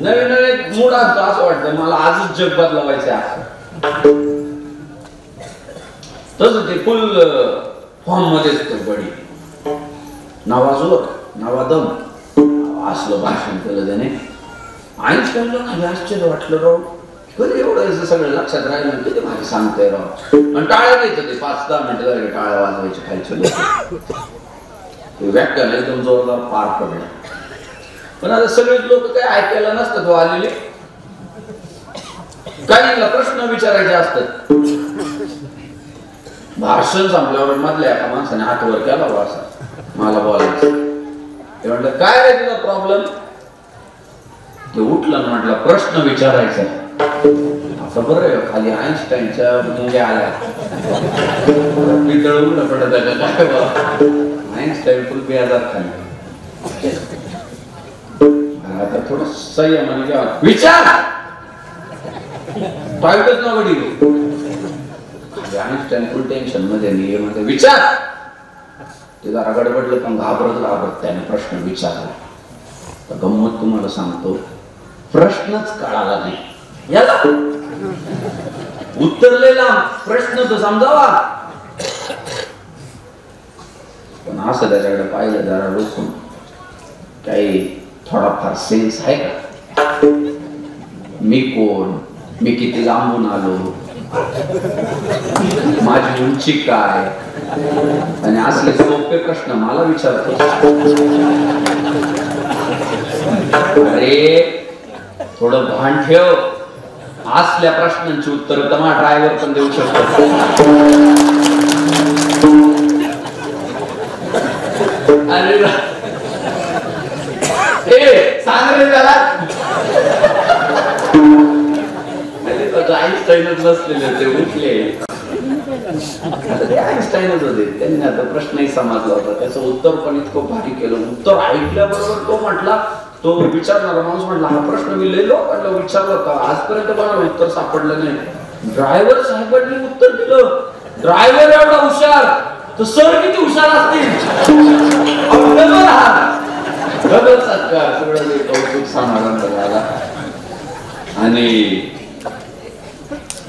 नवीन नवीन मूड असतो, असं वाटतं मला आजच जग बदलावायचं आहे. तसं ते फुल फॉर्म मध्येच तो बडी, नवा जोर नवा दम, असलं भाषण केलं त्याने. आईन्स्टाईनला खाली आश्चर्य वाटलं, राव कधी एवढं सगळं लक्षात राहिलं, किती भारी सांगतोय राव. आणि टाळ्या द्यायचं, ते 5-10 मिनिटं झाले टाळ्या वाजवायचे खालचे लोक. व्याख्यान एकदम जोरदार पार पडलं. पण आता सगळेच लोक काय ऐकायला नसतात तो आलेले, काही प्रश्न विचारायचे असतात. भाषण संपल्यावर मधल्या एका माणसाने हात वर केला, असा मला बोलायचं. ते म्हटलं काय रे तुझा प्रॉब्लेम. ते उठलं, म्हटलं प्रश्न विचारायचा. असं बरं खाली आईन्स्टाईनच्या मुंग्या आल्या, पितळ उघडं पडत काय बा. आईन्स्टाईन फुल बेजार खाली. आता थोडं संयमाने घ्या, विचार पाहिजेच ना गडी. आईन्स्टाईन फुल टेन्शन मध्ये म्हणजे विचार. ते जरा गडबडलं पण घाबरत त्याने प्रश्न विचारला. तर गंमत तुम्हाला सांगतो, प्रश्नच कळाला नाही याला. उत्तरलेला प्रश्न तर समजावा, पण असं त्याच्याकडे पाहिलं जरा डोकून, काही थोडाफार सेन्स आहे का. मी कोण, मी किती लांबून आलो, माझी उंची काय, आणि असले सोपे प्रश्न मला विचारतो. अरे थोडं भान ठेव, असल्या प्रश्नांची उत्तर तुम्हा ड्रायव्हर पण देऊ शकतो. अरे सांग रे त्याला. आईन्स्टाईनच नसलेले ते उठले, आईन्स्टाईनच होते. त्यांनी आता प्रश्नही समजला होता, त्याचं उत्तर पण इतकं भारी केलं. उत्तर ऐकल्याबरोबर तो म्हटला, तो विचारणारा माणूस म्हटला हा प्रश्न मी लय लोकांना विचारला होता, आजपर्यंत मला उत्तर सापडलं नाही. ड्रायव्हर साहेबांनी उत्तर दिलं. ड्रायव्हर एवढा हुशार तर सर किती हुशार असतील. कौतुक समारंभ झाला, आणि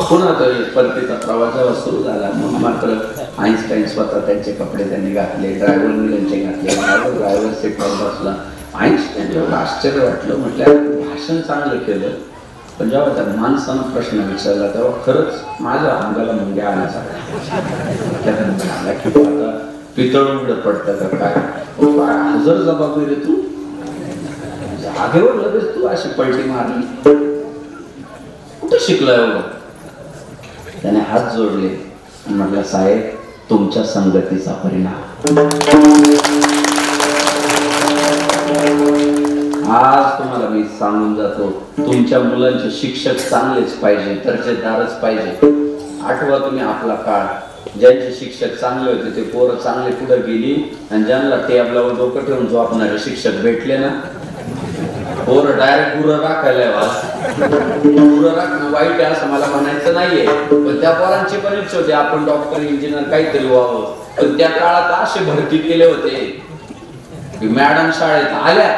पुन्हा परतीचा प्रवास जेव्हा सुरू झाला, मग मात्र आईन्स्टाईन स्वतः त्यांचे कपडे त्यांनी घातले, ड्रायव्हरने त्यांचे घातले, ड्रायव्हर सीटवर बसला. आईन्स्टाईन एवढं आश्चर्य वाटलं, म्हटलं भाषण चांगलं केलं, पण जेव्हा त्या माणसानं प्रश्न विचारला तेव्हा खरंच माझ्या अंगाला मुंग्या आल्यासारखा. की आता पितळ उघडं पडतं का काय, हजर जबाबदारी रे तू, जागेवर लगेच तू अशी पलटी मारली, कुठे शिकला एवढं. त्याने हात जोडले आणि म्हटलं साहेब तुमच्या संगतीचा परिणाम. आज तुम्हाला मी सांगून जातो, तुमच्या मुलांचे शिक्षक चांगलेच पाहिजे, दर्जेदारच पाहिजे. आठवा तुम्ही आपला काळ, ज्यांचे शिक्षक चांगले होते ते पोरं चांगले पुढे गेली, आणि ज्यांना टेबलावर डोकं ठेवून झोपणारे शिक्षक भेटले ना, पोरं डायरेक्ट गुरं राखायला. गुरं राखणं वाईट आहे असं मला म्हणायचं नाहीये, पण त्या पोरांची पण इच्छा होती आपण डॉक्टर इंजिनियर काहीतरी व्हावं. पण त्या काळात असे भरती केले होते की मॅडम शाळेत आल्या,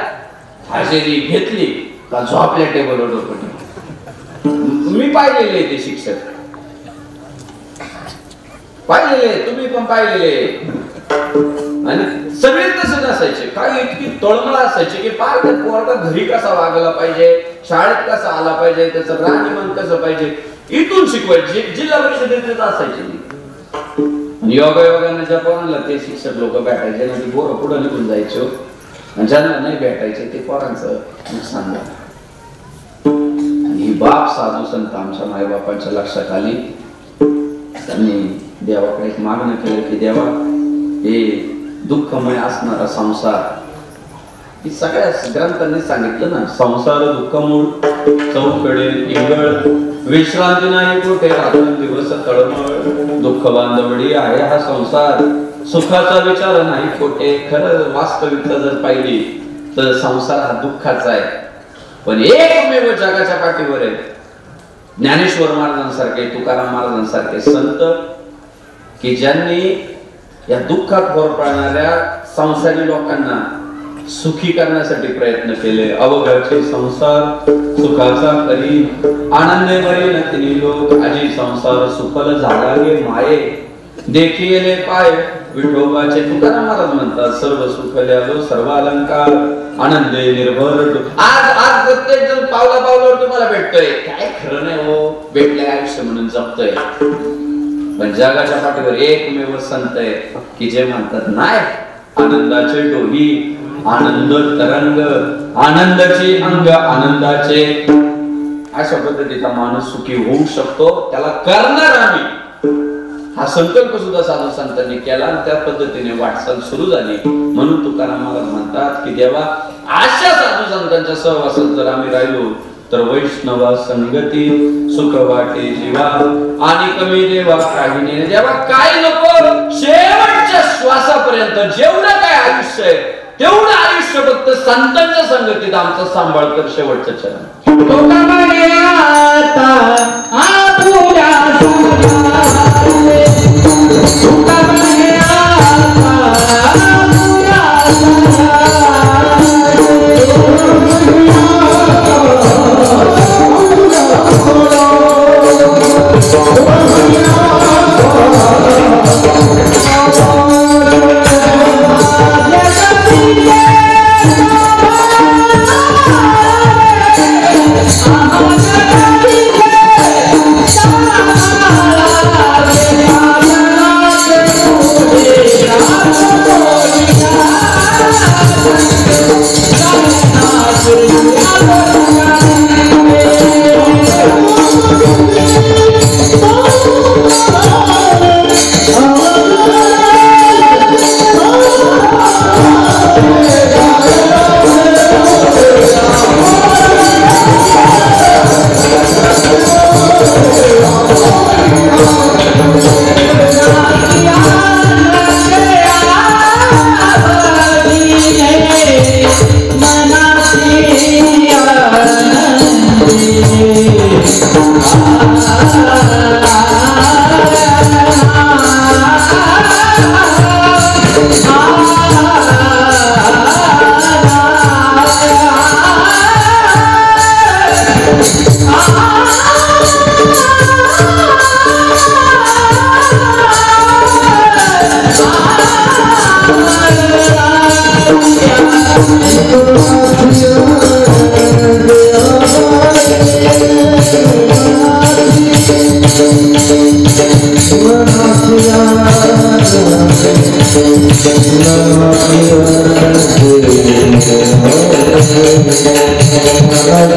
हजेरी घेतली का झोपल्या टेबलवर डोकं ठेवून. मी पाहिलेले ते शिक्षक, पाहिलेले, तुम्ही पण पाहिलेले. आणि सगळे तसे नसायचे, काही इतकी तळमळ असायची की पाय पोरगा घरी कसा वागला पाहिजे, शाळेत कसा आला पाहिजे, त्याचं राहणीमान कसं पाहिजे, इथून शिकवायचे. जिल्हा परिषदेत असायचे. योगायोगाने ज्या पोरांना ते शिक्षक लोक भेटायचे ना, ती पोरं पुढे निघून जायचे, आणि ज्यांना नाही भेटायचे ते पोरांचं नुकसान झालं. आणि बाप साधू संत आमच्या मायबापांच्या लक्षात आली. त्यांनी देवाकडे एक मागणं केलं की देवा, हे दुःखमय असणारा संसार, ही सगळ्या ग्रंथांनी सांगितलं ना, संसार दुःखमूळ, चौकडे इंगळ, विश्रांती नाही कुठे, रात्रंदिवस तळमळ, दुःख बांधवडी आहे हा संसार, सुखाचा विचार नाही कुठे. खरं वास्तविकता जर पाहिली तर संसार हा दुःखाचा आहे. पण एकमेव जगाच्या पाठीवर आहे ज्ञानेश्वर महाराजांसारखे, तुकाराम महाराजांसारखे संत की ज्यांनी या दुःखात होरपळणाऱ्या संसारी लोकांना सुखी करण्यासाठी प्रयत्न केले. अवघडचे संसार सुखाचा करी, आनंदे बरे नसली लोक, आजी संसार सुफल झाला गे माये, देखिले पाय विठोबाचे. तुकाराम महाराज म्हणतात, सर्व सुखल्यालो सर्व अलंकार, आनंदे निर्भर. आज प्रत्येक जण पावला पावलावर तुम्हाला भेटतोय, काय खरं नाही हो, भेटलंय आयुष्य म्हणून जपतोय. पण जगाच्या पाठीवर एकमेव संत आहे की जे म्हणतात नाही, आनंदाचे डोही, आनंद तरंग, आनंदाचे अंग आनंदाचे. अशा पद्धतीचा माणूस सुखी होऊ शकतो, त्याला करणार आम्ही हा संकल्प सुद्धा साधू संतांनी केला, आणि त्या पद्धतीने वाटचाल सुरू झाली. म्हणून तुकाराम महाराज म्हणतात की देवा, अशा साधू संतांच्या सहवासात जर आम्ही राहिलो तर वैष्णवा संगती सुख वाटे जीवा, आणि कमी देवा काही नाही. देवा काय नको, शेवटच्या श्वासापर्यंत जेवढं काय आयुष्य आहे तेवढं आयुष्य फक्त संतांच्या संगतीत आमचं सांभाळ कर. शेवटचं चरण Hare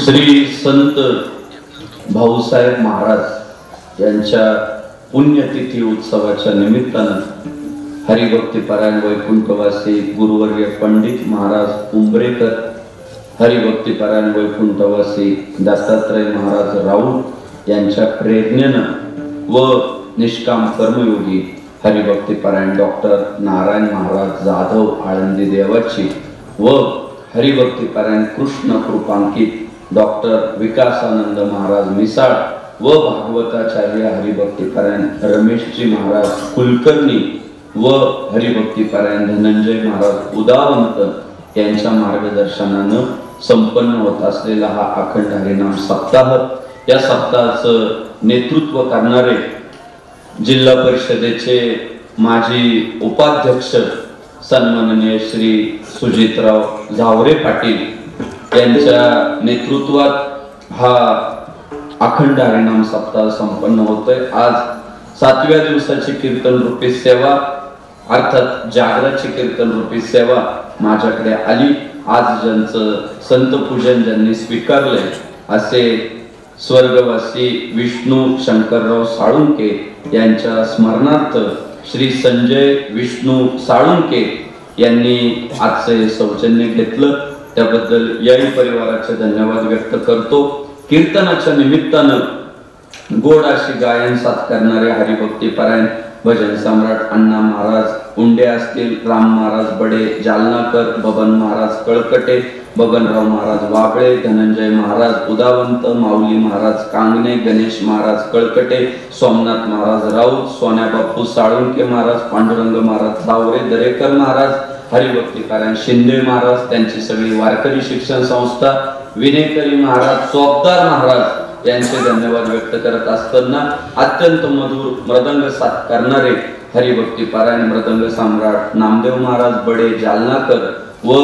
श्री संत भाऊसाहेब महाराज यांच्या पुण्यतिथी उत्सवाच्या निमित्तानं हरिभक्तीपरायण वैकुंठवासी गुरुवर्य पंडित महाराज उंबरेकर, हरिभक्तीपरायण वैकुंठवासी दत्तात्रय महाराज राऊत यांच्या प्रेरणेनं व निष्काम कर्मयोगी हरिभक्तीपरायण डॉक्टर नारायण महाराज जाधव आळंदी देवाची व हरिभक्तीपरायण कृष्ण कृपांकित डॉक्टर विकासानंद महाराज मिसाळ व भागवताचार्य हरिभक्तीपरायण रमेशजी महाराज कुलकर्णी व हरिभक्तीपरायण धनंजय महाराज उदावंत यांच्या मार्गदर्शनानं संपन्न होत असलेला हा अखंड हरिनाम सप्ताह, या सप्ताहाचं नेतृत्व करणारे जिल्हा परिषदेचे माजी उपाध्यक्ष सन्माननीय श्री सुजितराव झावरे पाटील यांच्या नेतृत्वात हा अखंड हरिनाम सप्ताह संपन्न होतोय। आज 7व्या दिवसाची कीर्तन रूपी सेवा अर्थात जागराची कीर्तन रूपी सेवा माझ्याकडे आली। आज ज्यांचं संत पूजन ज्यांनी स्वीकारलंय असे स्वर्गवासी विष्णू शंकरराव साळुंके यांच्या स्मरणार्थ श्री संजय विष्णू साळुंके यांनी आजचे सौजन्य घेतलं, त्याबद्दल याही परिवाराचे धन्यवाद व्यक्त करतो। कीर्तनाच्या निमित्तानं गोड अशी गायन साथ करणारे हरिभक्तीपरायण भजन सम्राट अण्णा महाराज उंडे असतील, राम महाराज बडे जालनाकर, बबन महाराज कळकटे, बबनराव महाराज वाबळे, धनंजय महाराज उदावंत, माऊली महाराज कांगणे, गणेश महाराज कळकटे, सोमनाथ महाराज राऊत, सोन्या बापू साळुंके महाराज, पांडुरंग महाराज चावरे, दरेकर महाराज, हरिभक्तीपरायण शिंदे महाराज, त्यांची सगळी वारकरी शिक्षण संस्था, विनेकरी महाराज, चोपदार महाराज यांचे धन्यवाद व्यक्त करत असताना अत्यंत मधुर मृदंग साथ करणारे हरिभक्तीपरायण मृदंग सम्राट नामदेव महाराज बडे जालनाकर व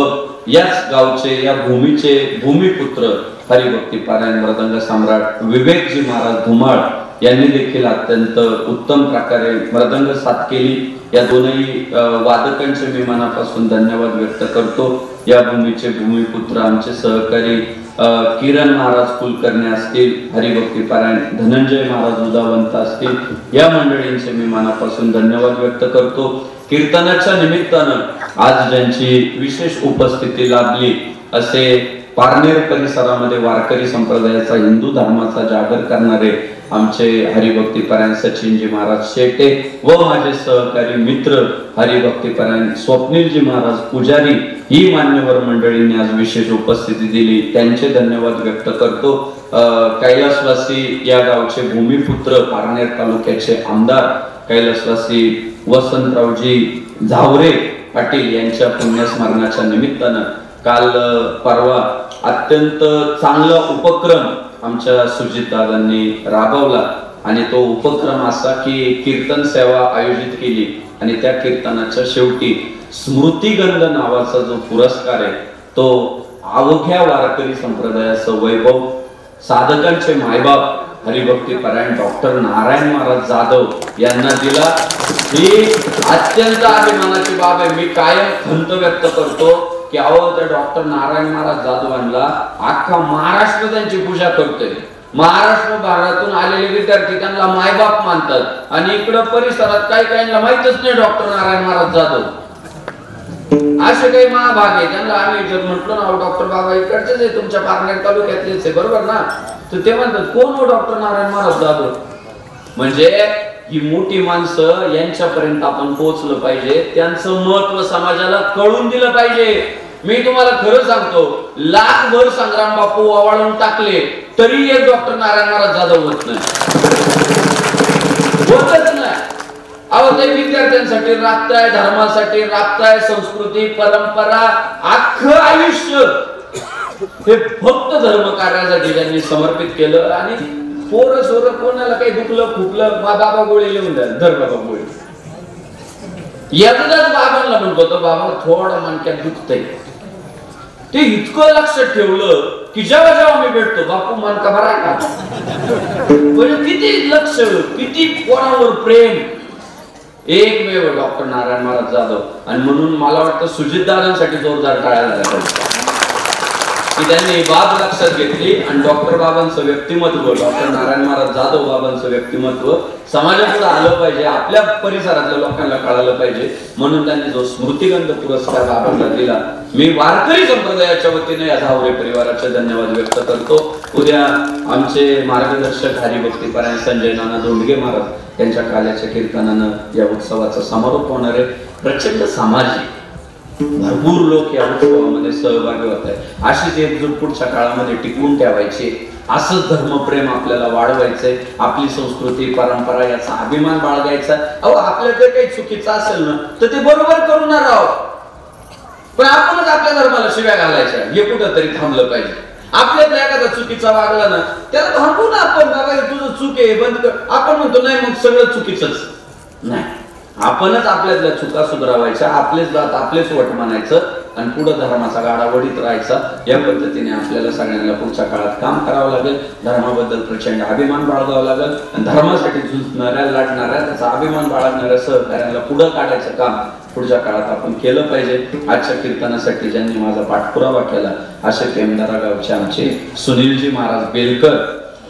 याच गावचे या भूमीचे भूमिपुत्र हरिभक्तीपरायण मृदंग सम्राट विवेकजी महाराज धुमाळ यांनी देखील अत्यंत उत्तम प्रकारे मृदंग साथ केली. या दोनही वादकांचे मी मनापासून धन्यवाद व्यक्त करतो. या भूमीचे भूमिपुत्र आमचे सहकारी किरण महाराज कुलकर्णी असतील, हरिभक्तीपरायण धनंजय महाराज उदावंत असतील, या मंडळींचे मी मनापासून धन्यवाद व्यक्त करतो. कीर्तनाच्या निमित्तानं आज ज्यांची विशेष उपस्थिती लाभली असे पारनेर परिसरामध्ये वारकरी संप्रदायाचा हिंदू धर्माचा जागर करणारे आमचे हरिभक्तीपरायण सचिनजी महाराज शेटे व माझे सहकारी मित्र हरिभक्तीपरायण स्वप्नीलजी महाराज पुजारी, ही मान्यवर मंडळींनी आज विशेष उपस्थिती दिली, त्यांचे धन्यवाद व्यक्त करतो. कैलासवासी या गावचे भूमिपुत्र पारनेर तालुक्याचे आमदार कैलासवासी वसंतरावजी झावरे पाटील यांच्या पुण्यस्मरणाच्या निमित्तानं काल परवा अत्यंत चांगला उपक्रम आमच्या सुजित दादांनी राबवला आणि तो उपक्रम असा की कीर्तन सेवा आयोजित केली आणि त्या कीर्तनाच्या शेवटी स्मृतिगंध नावाचा जो पुरस्कार आहे तो अवघ्या वारकरी संप्रदायाचं वैभव, साधकांचे मायबाप हरिभक्तीपरायण डॉक्टर नारायण महाराज जाधव यांना दिला. ही अत्यंत अभिमानाची बाब आहे. मी कायम खंत व्यक्त करतो की अहो त्या डॉक्टर नारायण महाराज जाधवांना अख्खा महाराष्ट्र त्यांची पूजा करतोय. महाराष्ट्र भागातून आलेले विद्यार्थी त्यांना मायबाप मानतात आणि इकडं परिसरात काही काहींना माहितच नाही डॉक्टर नारायण महाराज जाधव. असे काही महाभाग आहे त्यांना आम्ही जर म्हटलो ना डॉक्टर बाबा इकडचेच आहे, तुमच्या पारनेर तालुक्यातलेच आहे, बरोबर ना, तर ते म्हणतात कोण हो डॉक्टर नारायण महाराज जाधव. म्हणजे ही मोठी माणसं यांच्यापर्यंत आपण पोहोचलं पाहिजे, त्यांचं महत्व समाजाला कळून दिलं पाहिजे. मी तुम्हाला खरं सांगतो, लाखभर संग्राम बापू ओवाळून टाकले तरी एक डॉक्टर नारायण महाराज जाधव होत नाही, होतच नाही. अहो ते विद्यार्थ्यांसाठी राबताय, धर्मासाठी राबताय, संस्कृती परंपरा अख्खं आयुष्य हे फक्त धर्म कार्यासाठी त्यांनी समर्पित केलं. आणि पोरं सोरं कोणाला काही दुखलं खुपलं बाबा गोळी लिहून द्या, धर बाबा गोळी. एकदाच बाबांना म्हणतो तो बाबा थोडं मनक्यात दुखतंय, ते इतकं लक्षात ठेवलं की जेव्हा जेव्हा मी भेटतो बापू मनका बरा का, म्हणजे किती लक्ष, किती कोणावर प्रेम. एकमेव डॉक्टर नारायण महाराज जाधव. आणि म्हणून मला वाटतं सुजित दादांसाठी जोरदार टाळ्या झाल्या पाहिजे की त्यांनी बाब लक्षात घेतली आणि डॉक्टर बाबांचं व्यक्तिमत्व, डॉक्टर नारायण महाराज जाधव बाबांचं व्यक्तिमत्व समाजापुढे आलं पाहिजे, आपल्या परिसरातल्या लोकांना कळालं पाहिजे, म्हणून त्यांनी जो स्मृतिगंध पुरस्कार बाबांना दिला. मी वारकरी संप्रदायाच्या वतीने या झावरे परिवाराचे धन्यवाद व्यक्त करतो. उद्या आमचे मार्गदर्शक हरिभक्तीपरायण संजय नाना धोंडगे महाराज यांच्या काल्याच्या कीर्तनानं या उत्सवाचा समारोप होणार आहे. प्रचंड सामाजिक भरपूर लोक या उत्सवामध्ये सहभागी होत आहेत. अशीच एकजूट पुढच्या काळामध्ये टिकवून ठेवायची, असंच धर्मप्रेम आपल्याला वाढवायचंय, आपली संस्कृती परंपरा याचा अभिमान बाळगायचा. अहो आपल्या जर काही चुकीचं असेल ना तर ते बरोबर करू ना राव, पण आपणच आपल्या धर्माला शिव्या घालायच्या हे कुठंतरी थांबलं पाहिजे. आपल्यातला एखादा चुकीचा वागला ना त्याला थांबू ना आपण, बाबा तुझं चूक आहे बंद कर. आपण म्हणतो नाही मग सगळं चुकीचंच नाही, आपणच आपल्यातल्या चुका सुधारायच्या, आपलेच जात आपलेच वट म्हणायचं आणि पुढे धर्माचा गाडा वडीत राहायचा. या पद्धतीने आपल्याला सगळ्यांना पुढच्या काळात काम करावं लागेल. धर्माबद्दल प्रचंड अभिमान बाळगावा लागेल आणि धर्मासाठी झुंजणाऱ्या लढणाऱ्या त्याचा अभिमान बाळगणाऱ्या सहकार्याला पुढे काढायचं काम पुढच्या काळात आपण केलं पाहिजे. आजच्या कीर्तनासाठी ज्यांनी माझा पाठपुरावा केला असे पेमदारा गावचे आमचे सुनीलजी महाराज बेलकर.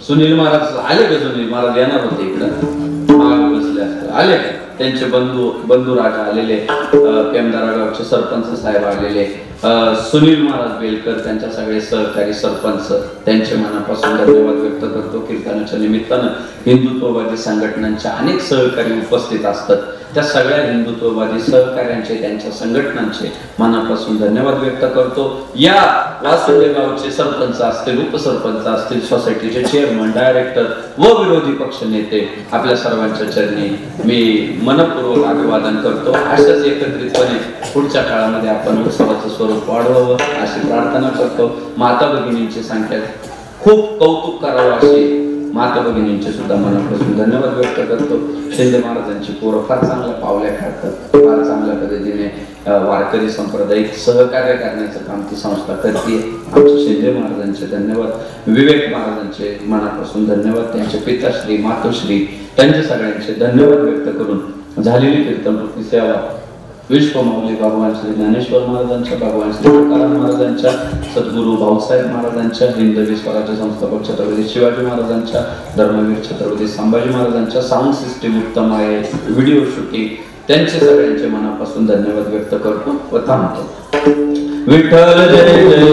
सुनील महाराज आले का? सुनील महाराज येणार होते इकडं, मागे बसले असते, आले का? त्यांचे बंधू राजा आलेले, पेमदारा गावचे सरपंच साहेब आलेले, सुनील महाराज बेलकर, त्यांच्या सगळे सहकारी सरपंच, त्यांचे मनापासून धन्यवाद व्यक्त करतो. कीर्तनाच्या निमित्तानं हिंदुत्ववादी संघटनांच्या अनेक सहकारी उपस्थित असतात. त्या सगळ्या हिंदुत्ववादी सहकार्यांचे, त्यांच्या संघटनांचे मनापासून धन्यवाद व्यक्त करतो. या वासुदेव गावचे सरपंच असतील, उपसरपंच असतील, सोसायटीचे चेअरमन, डायरेक्टर व विरोधी पक्ष नेते, आपल्या सर्वांच्या चरणी मी मनपूर्वक अभिवादन करतो. अशाच एकत्रितपणे पुढच्या काळामध्ये आपण उत्सवाचं स्वरूप वाढवावं अशी प्रार्थना करतो. माता भगिनींची संख्या खूप कौतुक करावं अशी माता भगिनींचे सुद्धा मनापासून धन्यवाद व्यक्त करतो. शिंदे महाराजांची पोरं फार चांगल्या पावल्या काढतात, फार चांगल्या पद्धतीने वारकरी संप्रदायिक सहकार्य करण्याचं काम ती संस्था करते. आमचे शिंदे महाराजांचे धन्यवाद, विवेक महाराजांचे मनापासून धन्यवाद, त्यांचे पिताश्री मातोश्री त्यांचे सगळ्यांचे धन्यवाद व्यक्त करून झालेली कीर्तनरूपी सेवा विश्वमौली भगवान श्री ज्ञानेश्वर महाराजांच्या, भगवान श्री तुकाराम महाराजांच्या, सद्गुरू भाऊसाहेब महाराजांच्या, हिंदवी स्वराज्य संस्थापक छत्रपती शिवाजी महाराजांच्या, धर्मवीर छत्रपती संभाजी महाराजांच्या, साऊंड सिस्टीम उत्तम आहे, व्हिडिओ शूटिंग त्यांचे सगळ्यांचे मनापासून धन्यवाद व्यक्त करतो व थांबतो. विठ्ठल जय जय